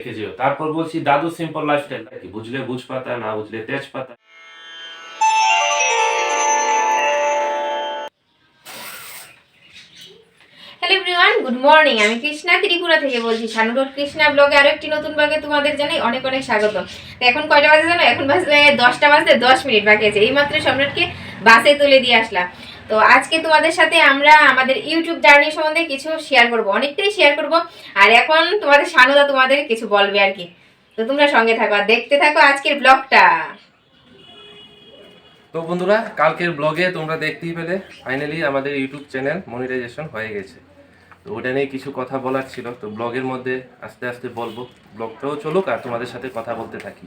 রেখে যেও। তারপর বলছি দাদু সিম্পল লাইফস্টাইল কি বুঝলে বুঝ পাতা, না বুঝলে তেজপাতা। Hello everyone, good morning. আমি কৃষ্ণা ত্রিপুরা থেকে বলছি। শানুডোর কৃষ্ণা ব্লগে আরো একটি নতুন ব্লগে তোমাদের জানাই অনেক অনেক স্বাগত। তো এখন কয়টা বাজে জানো? এখন বাজে 10টা বাজতে 10 মিনিট বাকি আছে। এইমাত্র সম্রাটকে বাসে তুলে দিয়ে আসলাম। তো আজকে তোমাদের সাথে আমরা আমাদের ইউটিউব জার্নি সম্বন্ধে কিছু শেয়ার করব, অনেকটাই শেয়ার করব। আর এখন তোমাদের শানুদা তোমাদের কিছু বলবে আর কি। তো তোমরা সঙ্গে থাকো আর দেখতে থাকো আজকের ব্লগটা। তো বন্ধুরা, কালকের ব্লগে তোমরা দেখতেই পেলে ফাইনালি আমাদের ইউটিউব চ্যানেল মনিটাইজেশন হয়ে গেছে। তো ওটা নিয়ে কিছু কথা বলার ছিল, তো ব্লগের মধ্যে আস্তে আস্তে বলবো। ব্লগটাও চলুক আর তোমাদের সাথে কথা বলতে থাকি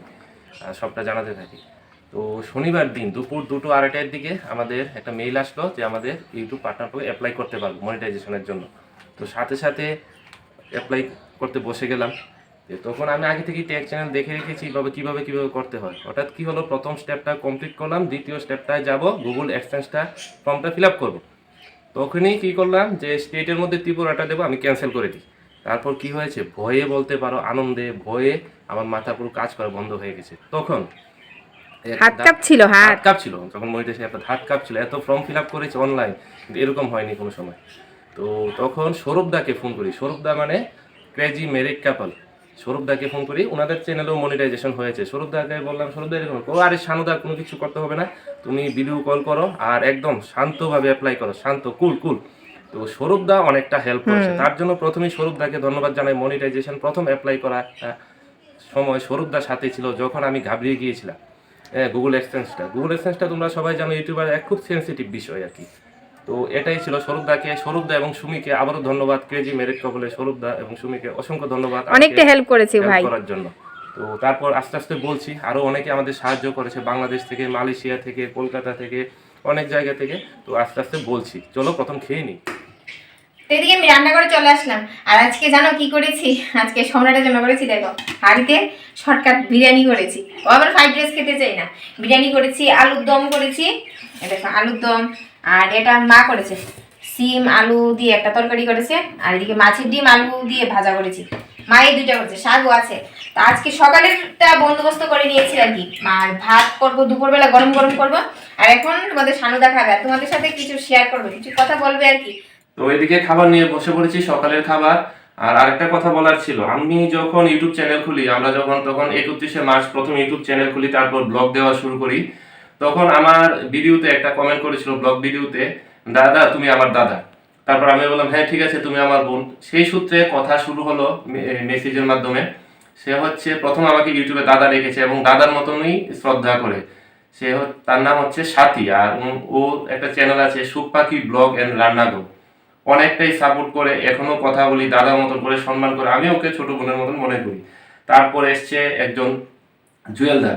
আর সবটা জানাতে থাকি। তো শনিবার দিন দুপুর 2:30টার দিকে আমাদের একটা মেইল আসলো যে আমাদের ইউটিউব পার্টনার প্রোগ্রামে অ্যাপ্লাই করতে পারবো মনিটাইজেশনের জন্য। তো সাথে সাথে অ্যাপ্লাই করতে বসে গেলাম। তখন আমি আগে থেকেই ট্যাগ চ্যানেল দেখে রেখেছি কিভাবে করতে হয়। হঠাৎ কি হলো, প্রথম স্টেপটা কমপ্লিট করলাম, দ্বিতীয় স্টেপটায় যাব গুগল এক্সচেঞ্জটা ফর্মটা ফিল আপ করবো। তখনই কি করলাম যে স্টেটের মধ্যে ত্রিপুরাটা দেবো, আমি ক্যান্সেল করে দিই। তারপর কি হয়েছে, ভয়ে বলতে পারো, আনন্দে ভয়ে আমার মাথা পুরো কাজ করা বন্ধ হয়ে গেছে। তখন হাত কাঁপছিল, হাত কাঁপছিল, তখন মনিটাইজেশন একটা হাত কাঁপছিল। এত ফর্ম ফিল আপ করেছে অনলাইন, কিন্তু এরকম হয়নি কোনো সময়। তো তখন সৌরভদাকে ফোন করি। সৌরভদা মানে ক্রেজি মেরিড কাপল। সৌরভদাকে ফোন করি, ওনাদের চ্যানেলেও মনিটাইজেশন হয়েছে। সৌরভদাকে বললাম, সৌরভদা এরকম, ও আরে শানুদা কোনো কিছু করতে হবে না, তুমি ভিডিও কল করো আর একদম শান্তভাবে অ্যাপ্লাই করো, শান্ত কুল কুল। তো সৌরভদা অনেকটা হেল্প করেছে, তার জন্য প্রথমেই সৌরভদাকে ধন্যবাদ জানাই। মনিটাইজেশন প্রথম অ্যাপ্লাই করা সময় সৌরভদার সাথে ছিল, যখন আমি ঘাবড়িয়ে গিয়েছিলাম। গুগল এক্সচেঞ্জটা তোমরা সবাই জানো ইউটিউবার এক খুব সেন্সিটিভ বিষয় আর কি। তো এটাই ছিল। সৌরভদা এবং সুমিকে আবারও ধন্যবাদ। ক্রেজি মেরিট কবলে সৌরভদা এবং সুমিকে অসংখ্য ধন্যবাদ অনেকটা হেল্প করেছে ভাই করার জন্য। তো তারপর আস্তে আস্তে বলছি, আরও অনেকে আমাদের সাহায্য করেছে, বাংলাদেশ থেকে, মালয়েশিয়া থেকে, কলকাতা থেকে, অনেক জায়গা থেকে। তো আস্তে আস্তে বলছি, চলো প্রথম খেয়ে নিই। এদিকে আমি রান্না করে চলে আসলাম। আর আজকে জানো কি করেছি? আজকে সম্রাটের জন্য করেছি, দেখো হাঁড়িতে শর্টকাট বিরিয়ানি করেছি। ও আবার ফ্রাইড রাইস খেতে চাই না। বিরিয়ানি করেছি, আলুর দম করেছি, দেখো আলুর দম। আর এটা মা করেছে, সিম আলু দিয়ে একটা তরকারি করেছে। আর এদিকে মাছের ডিম আলু দিয়ে ভাজা করেছি। মা এই দুইটা করেছে, শাকও আছে। তো আজকে সকালেরটা বন্দোবস্ত করে নিয়েছি আর কি। আর ভাত করবো দুপুরবেলা, গরম গরম করবো। আর এখন তোমাদের সানুদা খাবে আর তোমাদের সাথে কিছু শেয়ার করবে, কিছু কথা বলবে আর কি। তো এদিকে খাবার নিয়ে বসে পড়েছি, সকালের খাবার। আর আরেকটা কথা বলার ছিল, আমি যখন ইউটিউব চ্যানেল খুলি, আমরা তখন 31শে মার্চ প্রথম ইউটিউব চ্যানেল খুলি, তারপর ব্লগ দেওয়া শুরু করি। তখন আমার ভিডিওতে একটা কমেন্ট করেছিল, ব্লগ ভিডিওতে, দাদা তুমি আমার দাদা। তারপর আমি বললাম হ্যাঁ ঠিক আছে, তুমি আমার বোন। সেই সূত্রে কথা শুরু হলো মেসেজের মাধ্যমে। সে হচ্ছে প্রথম আমাকে ইউটিউবে দাদা রেখেছে এবং দাদার মতনই শ্রদ্ধা করে। তার নাম হচ্ছে সাথী। আর ও একটা চ্যানেল আছে, সুখ পাখি ব্লগ এন্ড রান্নাগো। অনেকটাই সাপোর্ট করে, এখনো কথা বলি, দাদার মতন করে সম্মান করে, আমি ওকে ছোট বোনের মতন মনে করি। তারপর এসছে একজন জুয়েলদার,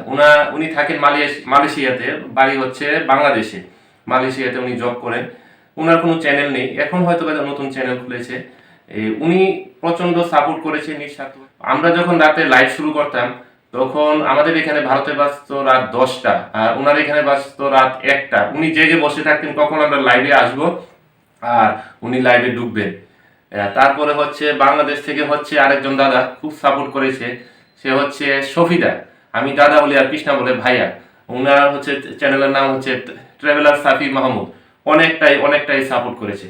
উনি থাকেন মালয়েশিয়াতে, বাড়ি হচ্ছে বাংলাদেশে, মালয়েশিয়াতে উনি জব করেন। ওনার কোনো চ্যানেল নেই, এখন হয়তো নতুন চ্যানেল খুলেছে। উনি প্রচন্ড সাপোর্ট করেছে নিঃস্বার্থ। আমরা যখন রাতে লাইভ শুরু করতাম, তখন আমাদের এখানে ভারতে বাজতো রাত 10টা, আর ওনার এখানে বাজতো রাত 1টা। উনি জেগে বসে থাকতেন কখন আমরা লাইভে আসবো আর উনি লাইভে ঢুকবেন। তারপরে হচ্ছে বাংলাদেশ থেকে হচ্ছে আরেকজন দাদা খুব সাপোর্ট করেছে, সে হচ্ছে শফিদা। আমি দাদা বলি আর কৃষ্ণা বলে ভাইয়া। ওনার হচ্ছে চ্যানেলের নাম হচ্ছে ট্রাভেলার সাফি মাহমুদ। অনেকটাই সাপোর্ট করেছে।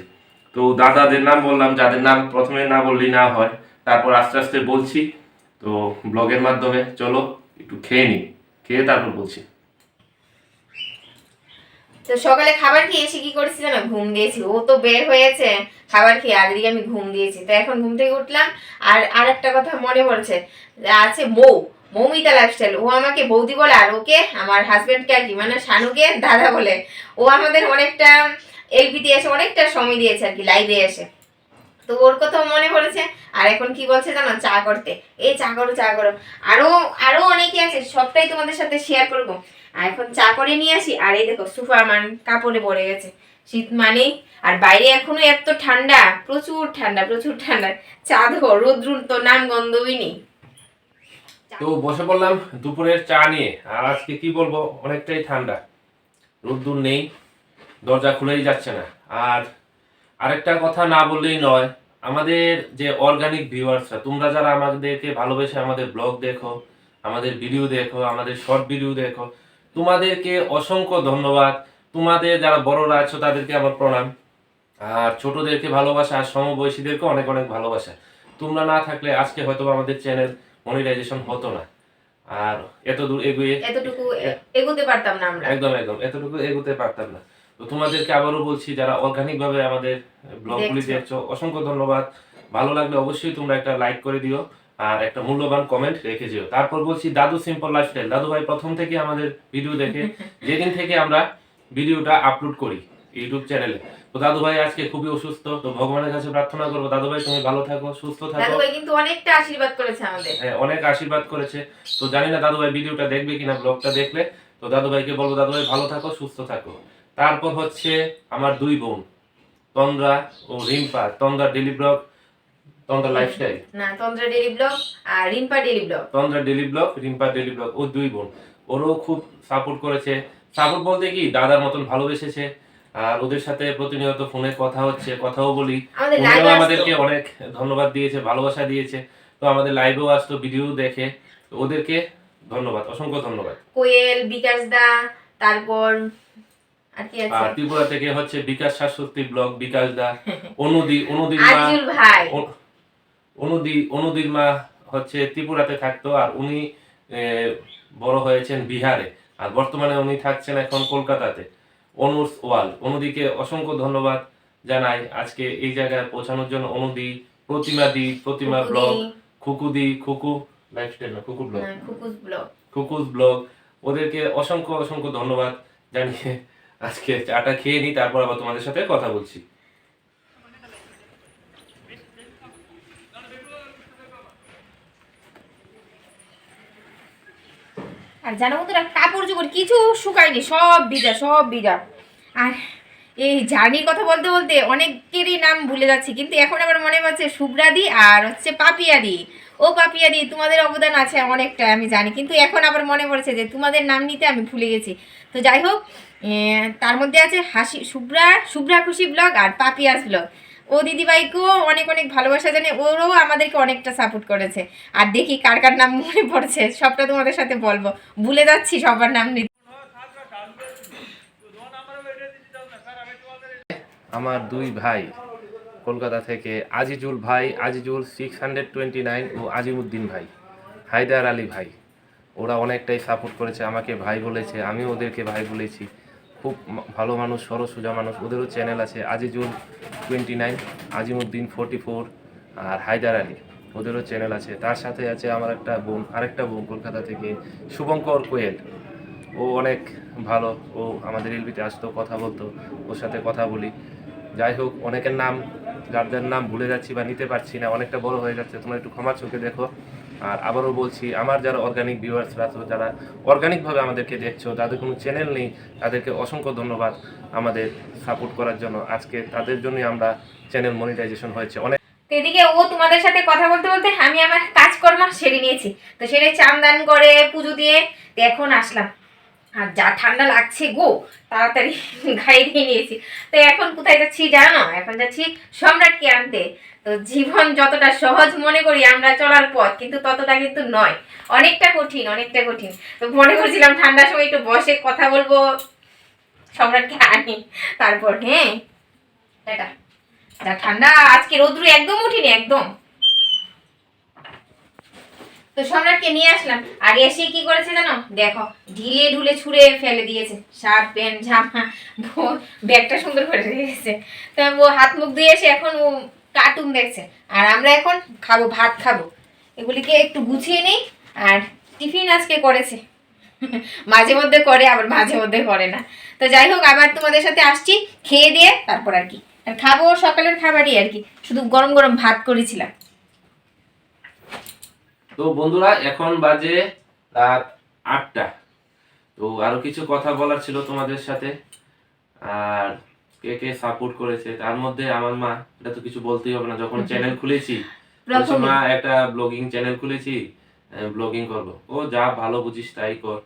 তো দাদাদের নাম বললাম, যাদের নাম প্রথমে না বললেই না হয়, তারপর আস্তে আস্তে বলছি। তো ব্লগের মাধ্যমে চলো একটু খেয়ে নিই, খেয়ে তারপর বলছি। তো সকালে খাবার খেয়ে এসে কি করেছি জানো? ঘুম দিয়েছি। ও তো বের হয়েছে খাবার খেয়ে, আর এদিকে আমি ঘুম দিয়েছি। তো এখন ঘুম থেকে উঠলাম। আর একটা কথা মনে পড়ছে, আছে মৌমিতা লাইফস্টাইল। ও আমাকে বৌদি বলে, আর ওকে আমার হাজবেন্ডকে আর কি মানে শানুকে দাদা বলে। ও আমাদের অনেকটা এলপিতে এসে অনেকটা সময় দিয়েছে আর কি, লাইভে এসে। তো ওর কথা মনে পড়েছে। আর এখন কি বলছে জানো? চা করতে। এই চা করো চা করো। আরো আরো অনেকে আছে, সবটাই তোমাদের সাথে শেয়ার করবো। আর এখন চা করে নিয়ে আসি। আর এই দেখো সোফা আমার কাপড়ে পড়ে গেছে, শীত মানেই। আর বাইরে এখনো এত ঠান্ডা, প্রচুর ঠান্ডা প্রচুর ঠান্ডা। চা দেখো রোদ্র তো নাম গন্ধই নেই। তো বসে পড়লাম দুপুরের চা নিয়ে। আর আজকে কি বলবো, অনেকটাই ঠান্ডা, রোদ্দুর নেই, দরজা খুলেই যাচ্ছে না। আর আরেকটা কথা না বললেই নয়, আমাদের যে অর্গানিক ভিউয়ার্সরা, তোমরা যারা আমাদেরকে ভালোবেসে আমাদের ব্লগ দেখো, আমাদের ভিডিও দেখো, আমাদের শর্ট ভিডিও দেখো, তোমাদেরকে অসংখ্য ধন্যবাদ। তোমাদের যারা বড়রা আছো তাদেরকে আমার প্রণাম, আর ছোটদেরকে ভালোবাসা, আর সমবয়সীদেরকে অনেক অনেক ভালোবাসা। তোমরা না থাকলে আজকে হয়তো আমাদের চ্যানেল মনিটাইজেশন হতো না, আর এত দূর এতটুকু এগোতে পারতাম না আমরা। একদম একদম এতটুকু এগোতে পারতাম না। তো তোমাদেরকে আবারও বলছি, যারা অর্গানিক ভাবে আমাদের ব্লগগুলি দেখছো, অসংখ্য ধন্যবাদ। ভালো লাগলে অবশ্যই তোমরা একটা লাইক করে দিও আর একটা মূল্যবান কমেন্ট রেখে দিও। তারপর বলছি দাদু সিম্পল লাইফস্টাইল। দাদু ভাই প্রথম থেকে আমাদের ভিডিও দেখে, যেদিন থেকে আমরা ভিডিওটা আপলোড করি ইউটিউব চ্যানেলে। তো দাদু ভাই আজকে খুবই অসুস্থ, তো ভগবানের কাছে প্রার্থনা করবো দাদু ভাই তুমি ভালো থাকো, সুস্থ থাকো। দাদু ভাই কিন্তু অনেকটা আশীর্বাদ করেছে আমাদের। হ্যাঁ, অনেক আশীর্বাদ করেছে। তো জানি না দাদু ভাই ভিডিওটা দেখবে কিনা, ব্লগটা দেখলে। তো দাদু ভাইকে বলবো দাদু ভাই ভালো থাকো, সুস্থ থাকো। তারপর হচ্ছে আমার দুই বোন, তন্দ্রা ও Rimpa. Tandra daily blog, Tandra lifestyle না, তন্দ্রা ডেইলি ব্লগ আর Rimpa daily blog. Tandra daily blog, Rimpa daily blog, ও দুই বোন। ওরও খুব সাপোর্ট করেছে। সাপোর্ট বলতে কি, দাদার মতন ভালোবেসেছে। আর ওদের সাথে প্রতিনিয়ত ফোনে কথা হচ্ছে, কথাও বলি। ওরাও আমাদেরকে অনেক ধন্যবাদ দিয়েছে, ভালোবাসা দিয়েছে। তো আমাদের লাইভেও আসতো, ভিডিও দেখে। তো ওদেরকে ধন্যবাদ, অসংখ্য ধন্যবাদ। কোয়েল, বিকাশ দা, তারপর আর কি আছে, আর ত্রিপুরা থেকে হচ্ছে বিকাশ শাশ্বতী ব্লগ, বিকাশ দা, অনুদির মা, আজিজুল ভাই। অনুদির মা হচ্ছে ত্রিপুরাতে থাকতো, আর উনি বড় হয়েছেন বিহারে, আর বর্তমানে উনি থাকছেন এখন কলকাতাতে। অনুস ওয়াল, অনুদিকে অসংখ্য ধন্যবাদ জানাই আজকে এই জায়গায় পৌঁছানোর জন্য। অনুদি, প্রতিমা ব্লগ, খুকু লাইফস্টাইল না, খুকুস ব্লগ, ওদেরকে অসংখ্য অসংখ্য ধন্যবাদ জানিয়ে আজকে চাটা খেয়ে নিই, তারপর আবার তোমাদের সাথে কথা বলছি। আর জানো বন্ধুরা, কাপড় চোপড় কিছু শুকায়নি, সব ভিজা সব ভিজা। আর এই জার্নির কথা বলতে বলতে অনেকেরই নাম ভুলে যাচ্ছি, কিন্তু এখন আবার মনে পড়ছে শুভ্রাদি আর হচ্ছে পাপিয়াদি। ও পাপিয়াদি, তোমাদের অবদান আছে অনেকটা আমি জানি, কিন্তু এখন আবার মনে পড়ছে যে তোমাদের নাম নিতে আমি ভুলে গেছি। তো যাই হোক, তার মধ্যে আছে শুভ্রা খুশি ব্লগ আর পাপিয়াস ব্লগ। ও দিদিভাইকেও অনেক অনেক ভালোবাসা জানে, ওরও আমাদেরকে অনেকটা সাপোর্ট করেছে। আর দেখি কার কার নাম মনে পড়ছে, সবটা তোমাদের সাথে বলবো, ভুলে যাচ্ছি সবার নাম নিতে। আমার দুই ভাই কলকাতা থেকে, আজিজুল ভাই, আজিজুল 629, ও আজিমুদ্দিন ভাই, হায়দার আলী ভাই। ওরা অনেকটাই সাপোর্ট করেছে, আমাকে ভাই বলেছে, আমিও ওদেরকে ভাই বলেছি। খুব ভালো মানুষ, সরল সোজা মানুষ। ওদেরও চ্যানেল আছে, আজিজুল 29, আজিমুদ্দিন 44, আর হায়দার আলী, ওদেরও চ্যানেল আছে। তার সাথে আছে আমার আরেকটা বোন কলকাতা থেকে, শুভঙ্কর কোয়েল। ও অনেক ভালো, ও আমাদের এলবিতে আসতো, কথা বলতো, ওর সাথে কথা বলি। যাই হোক, অনেকের নাম, যাদের নাম ভুলে যাচ্ছি বা নিতে পারছি না, অনেকটা বড় হয়ে যাচ্ছে, তোমরা একটু ক্ষমার চোখে দেখো। আর আবারও বলছি, আমার যারা অর্গানিক ভিউয়ার্সরা আছো, যারা অর্গানিকভাবে আমাদেরকে দেখছো, যাদের কোনো চ্যানেল নেই, তাদেরকে অসংখ্য ধন্যবাদ আমাদের সাপোর্ট করার জন্য। আজকে তাদের জন্যই আমরা চ্যানেল মনিটাইজেশন হয়েছে অনেক। তো এদিকে ও তোমাদের সাথে কথা বলতে বলতে আমি আমার কাজকর্ম সেরে নিয়েছি। তো সেরে চান দান করে পুজো দিয়ে তো এখন আসলাম। আর যা ঠান্ডা লাগছে গো, তাড়াতাড়ি গাড়ি দিয়ে নিয়েছি। তো এখন কোথায় যাচ্ছি জানো? এখন যাচ্ছি সম্রাটকে আনতে। তো জীবন যতটা সহজ মনে করি আমরা চলার পথ, কিন্তু ততটা কিন্তু নয়, অনেকটা কঠিন, অনেকটা কঠিন। তো মনে করছিলাম ঠান্ডার সময় একটু বসে কথা বলবো, সম্রাটকে আনি, তারপর হ্যাঁ এটা যা ঠান্ডা, আজকে রোদ্রু একদম উঠিনি একদম। তো সম্রাটকে নিয়ে আসলাম, আর এসে কি করেছে জানো? দেখো, ঢিলে ঢুলে ছুঁড়ে ফেলে দিয়েছে শার্ট প্যান্ট জামা, ব্যাগটা সুন্দর করে রেখেছে। তো ও হাত মুখ ধুয়ে এসে এখন ও কার্টুন দেখছে, আর আমরা এখন খাবো, ভাত খাবো। এগুলিকে একটু গুছিয়ে নিই। আর টিফিন আজকে করেছে, মাঝে মধ্যে করে আবার মাঝে মধ্যে করে না। তো যাই হোক, আবার তোমাদের সাথে আসছি খেয়ে দিয়ে, তারপর আর কি আর খাবো, সকালের খাবারই আর কি, শুধু গরম গরম ভাত করেছিলাম। তো বন্ধুরা, এখন বাজে রাত 8টা। তো আরো কিছু কথা বলার ছিল তোমাদের সাথে। আর কে কে সাপোর্ট করেছে, তার মধ্যে আমার মা, এটা তো কিছু বলতেই হবে না। যখন চ্যানেল খুলেছি, মা একটা ব্লগিং চ্যানেল খুলেছি, ব্লগিং করবো। ও যা ভালো বুঝিস তাই কর,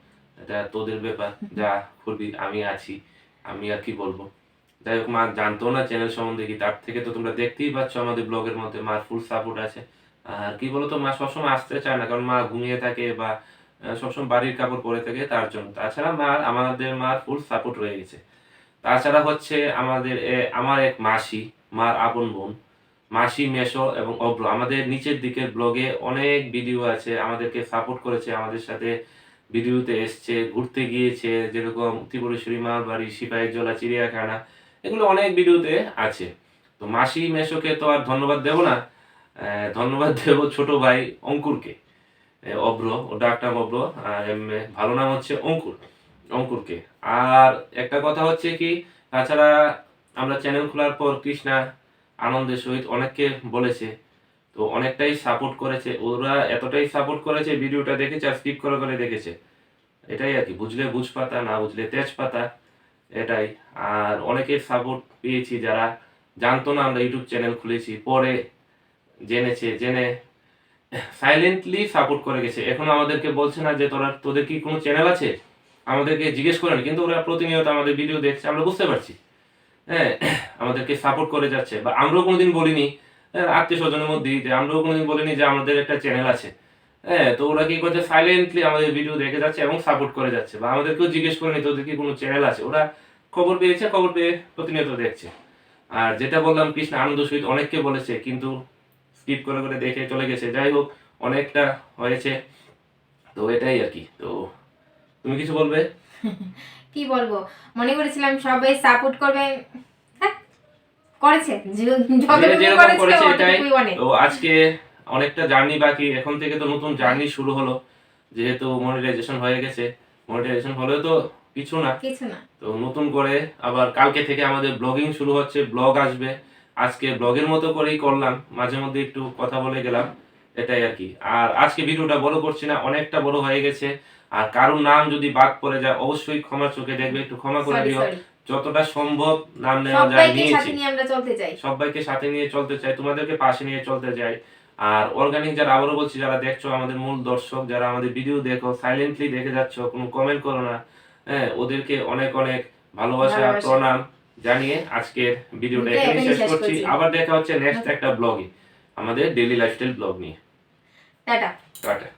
এটা তোদের ব্যাপার, যা করবি, আমি আছি, আমি আর কি বলবো। যাই হোক, মা জানতো না চ্যানেল সম্বন্ধে কি, তার থেকে তো তোমরা দেখতেই পাচ্ছ আমাদের ব্লগের মধ্যে মার ফুল সাপোর্ট আছে। আর কি বলতো, মা সবসময় আসতে চায় না, কারণ মা ঘুমিয়ে থাকে বা সবসময় বাড়ির কাপড় পরে থাকে, তার জন্য। তাছাড়া আমাদের মার ফুল সাপোর্ট রয়ে গেছে। তাছাড়া হচ্ছে আমার এক মাসি, মার আপন বোন, মাসি, মেসো এবং অব্র, আমাদের নিচের দিকের ব্লগে অনেক ভিডিও আছে, আমাদেরকে সাপোর্ট করেছে, আমাদের সাথে ভিডিওতে এসছে, ঘুরতে গিয়েছে, যেরকম ত্রিপুরেশ্বরী মার বাড়ি, সিপাহীজলা, চিড়িয়াখানা, এগুলো অনেক ভিডিওতে আছে। তো মাসি মেসোকে তো আর ধন্যবাদ দেব না, ধন্যবাদ দেব ছোট ভাই অঙ্কুরকে। অব্র, ও ডাকনাম অব্র, আর ভালো নাম হচ্ছে অঙ্কুর, অঙ্কুরকে। আর একটা কথা হচ্ছে কি, তাছাড়া আমরা চ্যানেল খোলার পর কৃষ্ণা আনন্দের সহিত অনেককে বলেছে, তো অনেকটাই সাপোর্ট করেছে, ওরা এতটাই সাপোর্ট করেছে, ভিডিওটা দেখেছে আর স্কিপ করে করে দেখেছে। এটাই আর কি, বুঝলে বুঝ পাতা, না বুঝলে তেজ পাতা, এটাই। আর অনেকের সাপোর্ট পেয়েছি যারা জানতো না আমরা ইউটিউব চ্যানেল খুলেছি, পরে জেনেছে, জেনে সাইলেন্টলি সাপোর্ট করে গেছে। এখন আমাদেরকে বলছে না যে তোদের কি কোনো চ্যানেল আছে, আমাদেরকে জিজ্ঞেস করেন, কিন্তু ওরা প্রতিনিয়ত আমাদের ভিডিও দেখছে, আমরা বুঝতে পারছি। হ্যাঁ, আমাদেরকে সাপোর্ট করে যাচ্ছে। বা আমরাও কোনোদিন বলিনি, আত্মীয় স্বজনের মধ্যেই, যে আমরাও কোনোদিন বলিনি যে আমাদের একটা চ্যানেল আছে। হ্যাঁ, তো ওরা কি করছে, সাইলেন্টলি আমাদের ভিডিও দেখে যাচ্ছে এবং সাপোর্ট করে যাচ্ছে। বা আমাদেরকেও জিজ্ঞেস করেনি তোদের কি কোনো চ্যানেল আছে, ওরা খবর পেয়েছে, খবর পেয়ে প্রতিনিয়ত দেখছে। আর যেটা বললাম, কৃষ্ণ আনন্দ সহিত অনেককে বলেছে, কিন্তু স্কিপ করে করে দেখে চলে গেছে। যাই হোক, অনেকটা হয়েছে, তো এটাই আর কি। তো তুমি কিছু বলবে? কি বলবো, মনে করেছিলাম সবাই সাপোর্ট করবে, হ্যাঁ, করেছে, যে যতটুকু যেরকম করেছে করেছে এটাই। অতটুকুই অনেক। তো আজকে অনেকটা জার্নি বাকি, এখন থেকে তো নতুন জার্নি শুরু হলো, যেহেতু মনিটাইজেশন হয়ে গেছে। মনিটাইজেশন হলেও তো কিছু না, কিছু না। তো নতুন করে আবার কালকে থেকে আমাদের ব্লগিং শুরু হচ্ছে, ব্লগ আসবে। আজকে ব্লগের মতো করেই করলাম, মাঝে মধ্যে একটু কথা বলে গেলাম, এটাই আর কি। আর আজকে ভিডিওটা বড় করছি না, অনেকটা বড় হয়ে গেছে। আর কারোর নাম যদি বাদ পড়ে যায় অবশ্যই ক্ষমা চোখে দেখবে, একটু ক্ষমা করে সরি দিও। সরি, যতটা সম্ভব নাম নেওয়া যায় সবাইকে নিয়েছি, সাথে নিয়ে আমরা চলতে চাই। সবাইকে সাথে নিয়ে চলতে চাই, তোমাদেরকে পাশে নিয়ে চলতে চাই। আর অর্গানিক যারা, আবারও বলছি, যারা দেখছো, আমাদের মূল দর্শক যারা আমাদের ভিডিও দেখো, সাইলেন্টলি দেখে যাচ্ছ, কোনো কমেন্ট করো না, হ্যাঁ, ওদেরকে অনেক অনেক ভালোবাসা, ভালোবাসা। প্রণাম জানিয়ে আজকের ভিডিওটা এখানেই শেষ করছি। আবার দেখা হচ্ছে নেক্সট একটা ব্লগে, আমাদের ডেইলি লাইফস্টাইল ব্লগ নিয়ে। টাটা। টাটা।